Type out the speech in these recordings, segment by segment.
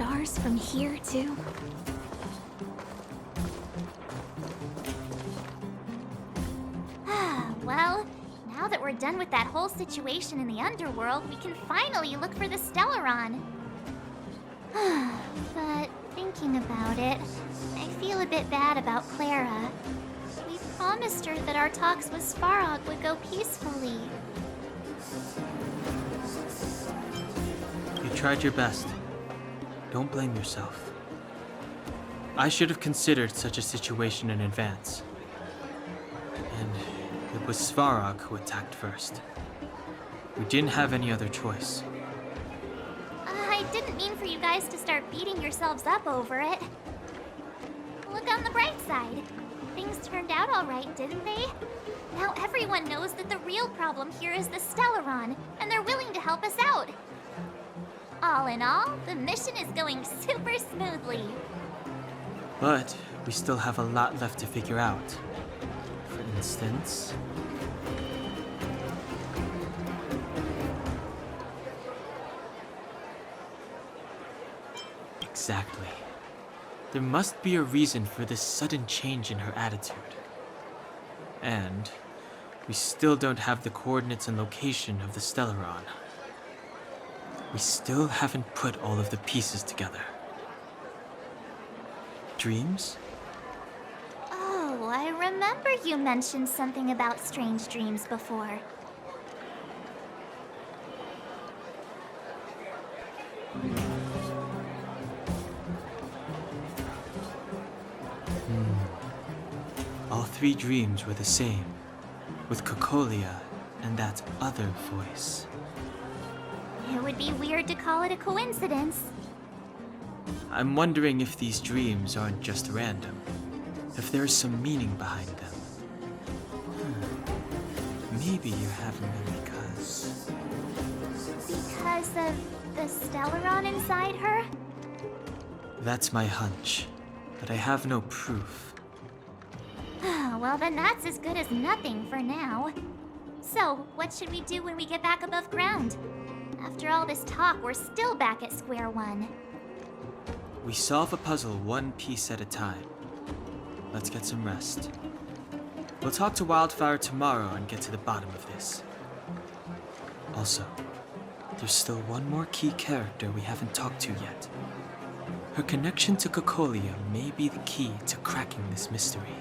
stars from here, too? Well, now that we're done with that whole situation in the underworld, we can finally look for the Stellaron. But thinking about it, I feel a bit bad about Clara. We promised her that our talks with Svarog would go peacefully. You tried your best. Don't blame yourself. I should have considered such a situation in advance. And it was Svarog who attacked first. We didn't have any other choice. I didn't mean for you guys to start beating yourselves up over it. Look on the bright side. Things turned out all right, didn't they? Now everyone knows that the real problem here is the Stellaron, and they're willing to help us out. All in all, the mission is going super smoothly. But we still have a lot left to figure out. For instance... Exactly. There must be a reason for this sudden change in her attitude. And we still don't have the coordinates and location of the Stellaron. We still haven't put all of the pieces together. Dreams? Oh, I remember you mentioned something about strange dreams before. All three dreams were the same, with Cocolia and that other voice. It would be weird to call it a coincidence. I'm wondering if these dreams aren't just random, if there's some meaning behind them. Maybe you're having them because... Because of the Stellaron inside her? That's my hunch, but I have no proof. Well, then that's as good as nothing for now. So, what should we do when we get back above ground? After all this talk, we're still back at square one. We solve a puzzle one piece at a time. Let's get some rest. We'll talk to Wildfire tomorrow and get to the bottom of this. Also, there's still one more key character we haven't talked to yet. Her connection to Cocolia may be the key to cracking this mystery.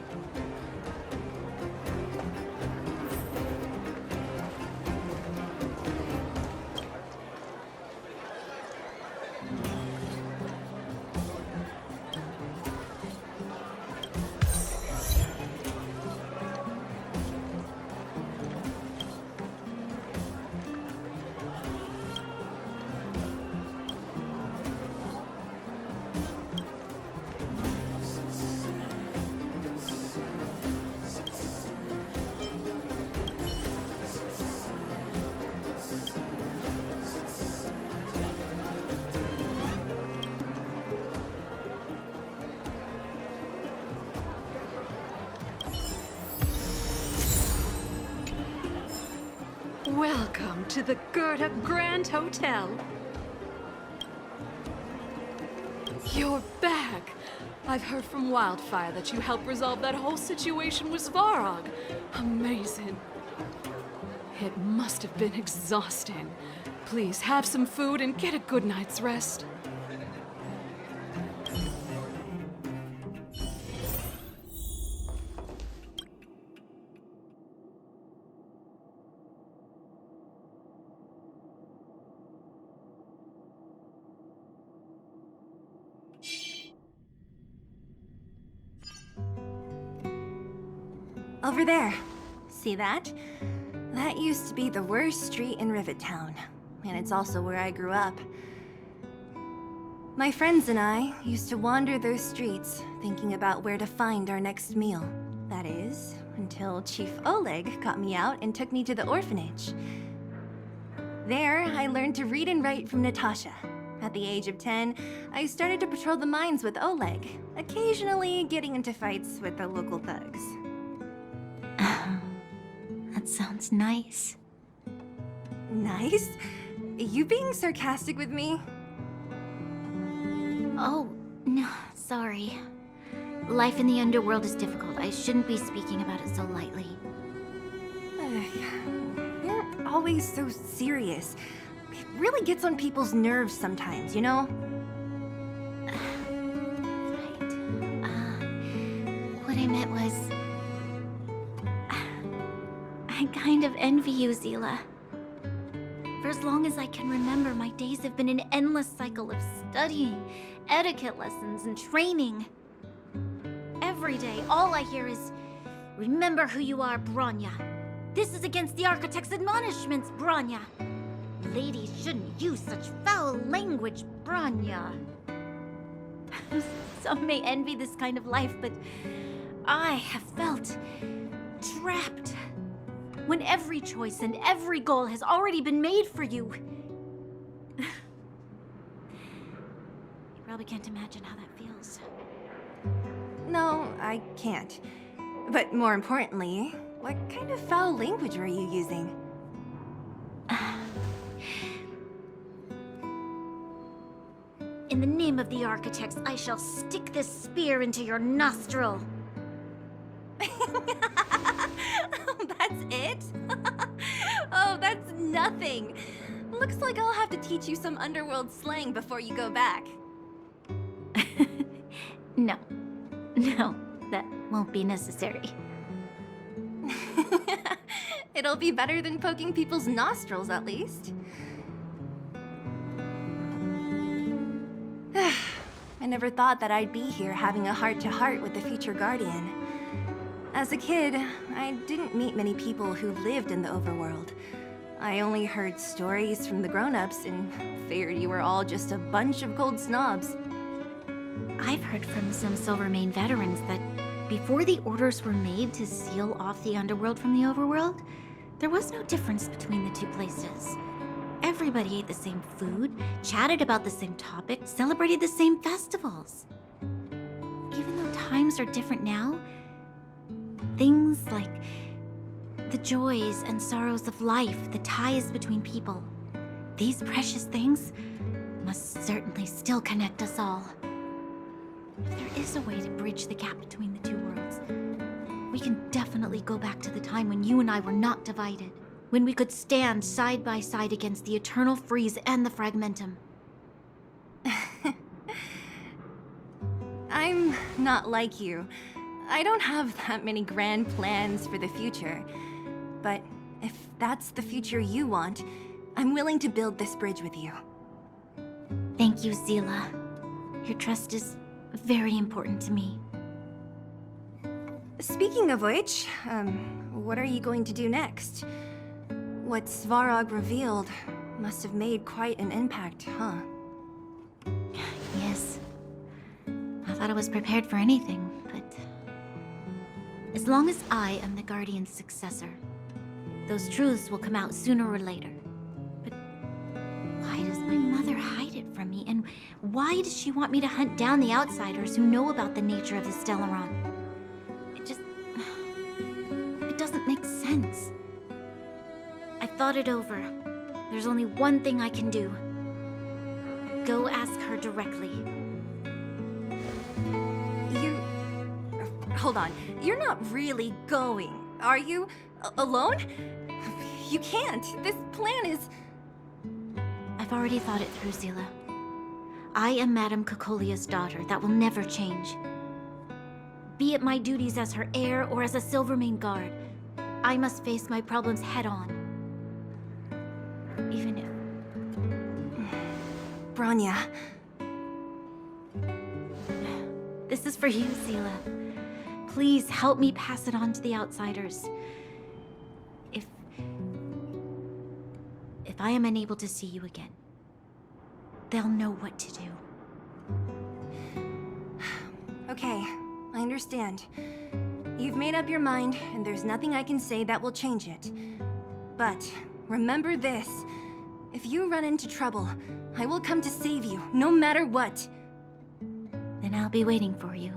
Welcome to the Gerda Grand Hotel. You're back. I've heard from Wildfire that you helped resolve that whole situation with Svarog. Amazing. It must have been exhausting. Please have some food and get a good night's rest. Over there. See that? That used to be the worst street in Rivet Town. And it's also where I grew up. My friends and I used to wander those streets, thinking about where to find our next meal. That is, until Chief Oleg got me out and took me to the orphanage. There, I learned to read and write from Natasha. At the age of 10, I started to patrol the mines with Oleg, occasionally getting into fights with the local thugs. That sounds nice. Nice? You being sarcastic with me? Oh, no, sorry. Life in the underworld is difficult. I shouldn't be speaking about it so lightly. You're always so serious. It really gets on people's nerves sometimes, you know? Right. What I meant was... I kind of envy you, Zila. For as long as I can remember, my days have been an endless cycle of studying, etiquette lessons, and training. Every day, all I hear is, "Remember who you are, Bronya. This is against the Architect's admonishments, Bronya. Ladies shouldn't use such foul language, Bronya." Some may envy this kind of life, but I have felt trapped. When every choice and every goal has already been made for you. You probably can't imagine how that feels. No, I can't. But more importantly, what kind of foul language were you using? In the name of the Architects, I shall stick this spear into your nostril. That's it? Oh, that's nothing. Looks like I'll have to teach you some underworld slang before you go back. No. No, that won't be necessary. It'll be better than poking people's nostrils, at least. I never thought that I'd be here having a heart-to-heart with the future Guardian. As a kid, I didn't meet many people who lived in the overworld. I only heard stories from the grown-ups and figured you were all just a bunch of cold snobs. I've heard from some Silvermane veterans that before the orders were made to seal off the underworld from the overworld, there was no difference between the two places. Everybody ate the same food, chatted about the same topics, celebrated the same festivals. Even though times are different now, things like the joys and sorrows of life, the ties between people, these precious things must certainly still connect us all. If there is a way to bridge the gap between the two worlds, we can definitely go back to the time when you and I were not divided, when we could stand side by side against the Eternal Freeze and the Fragmentum. I'm not like you. I don't have that many grand plans for the future. But if that's the future you want, I'm willing to build this bridge with you. Thank you, Zila. Your trust is very important to me. Speaking of which, what are you going to do next? What Svarog revealed must have made quite an impact, huh? Yes. I thought I was prepared for anything, but... as long as I am the Guardian's successor, those truths will come out sooner or later. But why does my mother hide it from me? And why does she want me to hunt down the outsiders who know about the nature of the Stellaron? It doesn't make sense. I thought it over. There's only one thing I can do. Go ask her directly. Hold on. You're not really going, are you? Alone? You can't. This plan is... I've already thought it through, Zila. I am Madame Cocolia's daughter. That will never change. Be it my duties as her heir or as a Silvermane guard, I must face my problems head-on. Even if... Bronya. This is for you, Zila. Please help me pass it on to the outsiders. If I am unable to see you again, they'll know what to do. Okay, I understand. You've made up your mind, and there's nothing I can say that will change it. But remember this. If you run into trouble, I will come to save you, no matter what. Then I'll be waiting for you.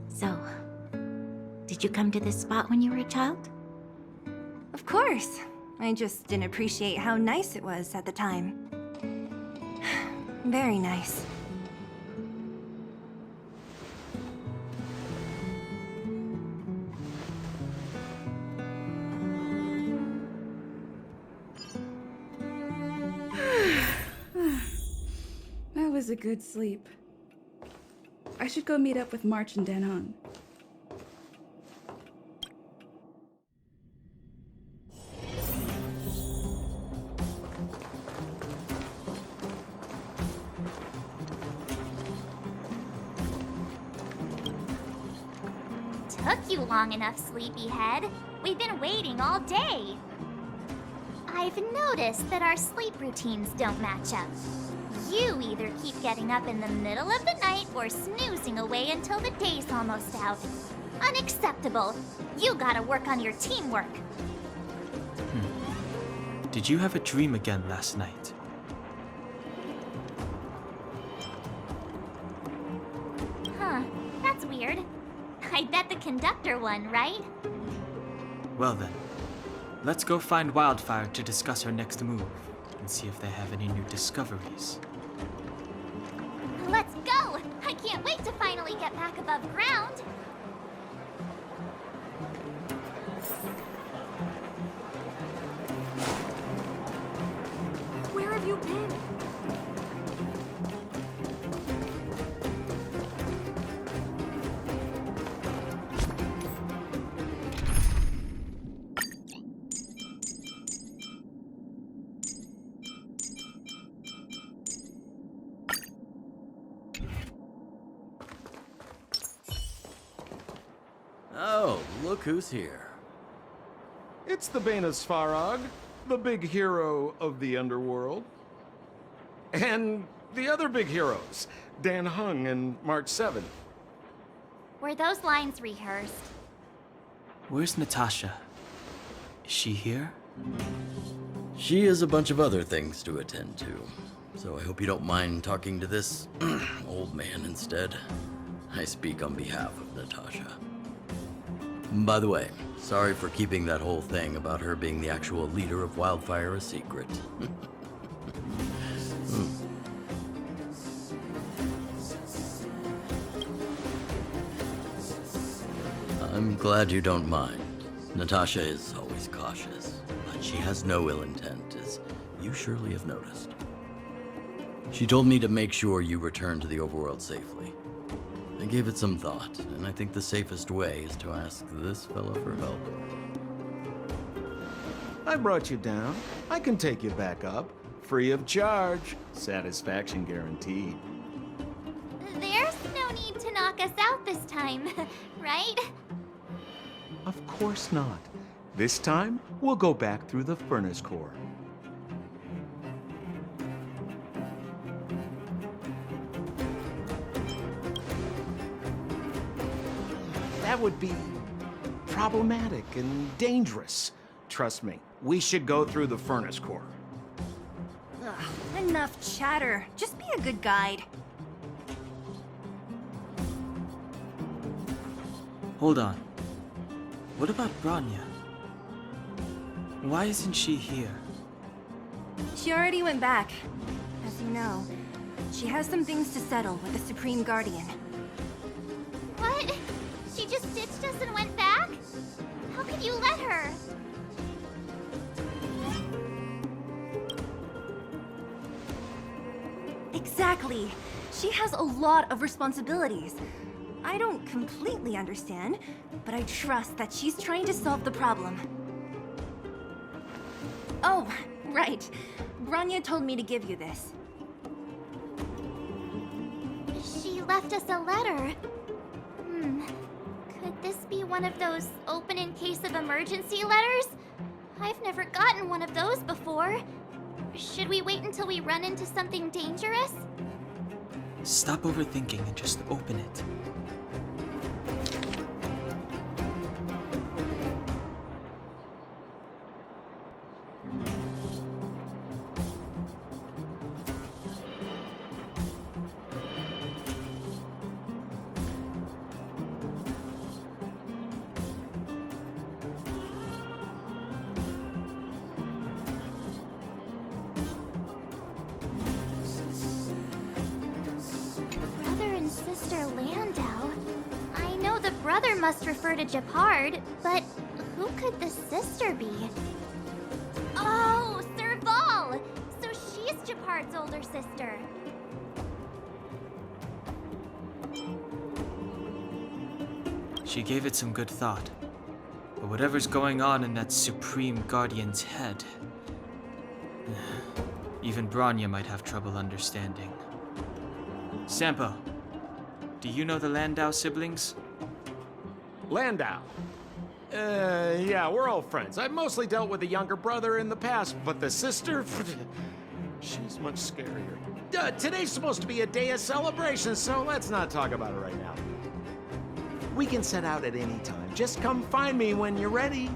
So, did you come to this spot when you were a child? Of course. I just didn't appreciate how nice it was at the time. Very nice. That was a good sleep. I should go meet up with March and Dan Hung. Took you long enough, sleepyhead. We've been waiting all day. I've noticed that our sleep routines don't match up. You either keep getting up in the middle of the night or snoozing away until the day's almost out. Unacceptable. You gotta work on your teamwork. Did you have a dream again last night? Huh, that's weird. I bet the conductor won, right? Well then, let's go find Wildfire to discuss our next move and see if they have any new discoveries. Let's go! I can't wait to finally get back above ground. Where have you been? Oh, look who's here. It's the Bane of Svarog, the big hero of the underworld. And the other big heroes, Dan Hung and March 7. Were those lines rehearsed? Where's Natasha? Is she here? She has a bunch of other things to attend to, so I hope you don't mind talking to this old man instead. I speak on behalf of Natasha. By the way, sorry for keeping that whole thing about her being the actual leader of Wildfire a secret. I'm glad you don't mind. Natasha is always cautious, but she has no ill intent, as you surely have noticed. She told me to make sure you return to the overworld safely. I gave it some thought, and I think the safest way is to ask this fellow for help. I brought you down. I can take you back up. Free of charge. Satisfaction guaranteed. There's no need to knock us out this time, right? Of course not. This time, we'll go back through the furnace core. That would be problematic and dangerous. Trust me, we should go through the furnace core. Ugh, enough chatter. Just be a good guide. Hold on. What about Branya? Why isn't she here? She already went back. As you know, she has some things to settle with the Supreme Guardian. What? She just ditched us and went back? How could you let her? Exactly. She has a lot of responsibilities. I don't completely understand, but I trust that she's trying to solve the problem. Oh, right. Branya told me to give you this. She left us a letter. Could this be one of those open in case of emergency letters? I've never gotten one of those before. Should we wait until we run into something dangerous? Stop overthinking and just open it. brother must refer to Japard, but who could the sister be? Oh, Serval! So she's Japard's older sister. She gave it some good thought. But whatever's going on in that Supreme Guardian's head, even Branya might have trouble understanding. Sampo, do you know the Landau siblings? Landau. Yeah, we're all friends. I've mostly dealt with the younger brother in the past, but the sister, she's much scarier. Today's supposed to be a day of celebration, so let's not talk about it right now. We can set out at any time. Just come find me when you're ready.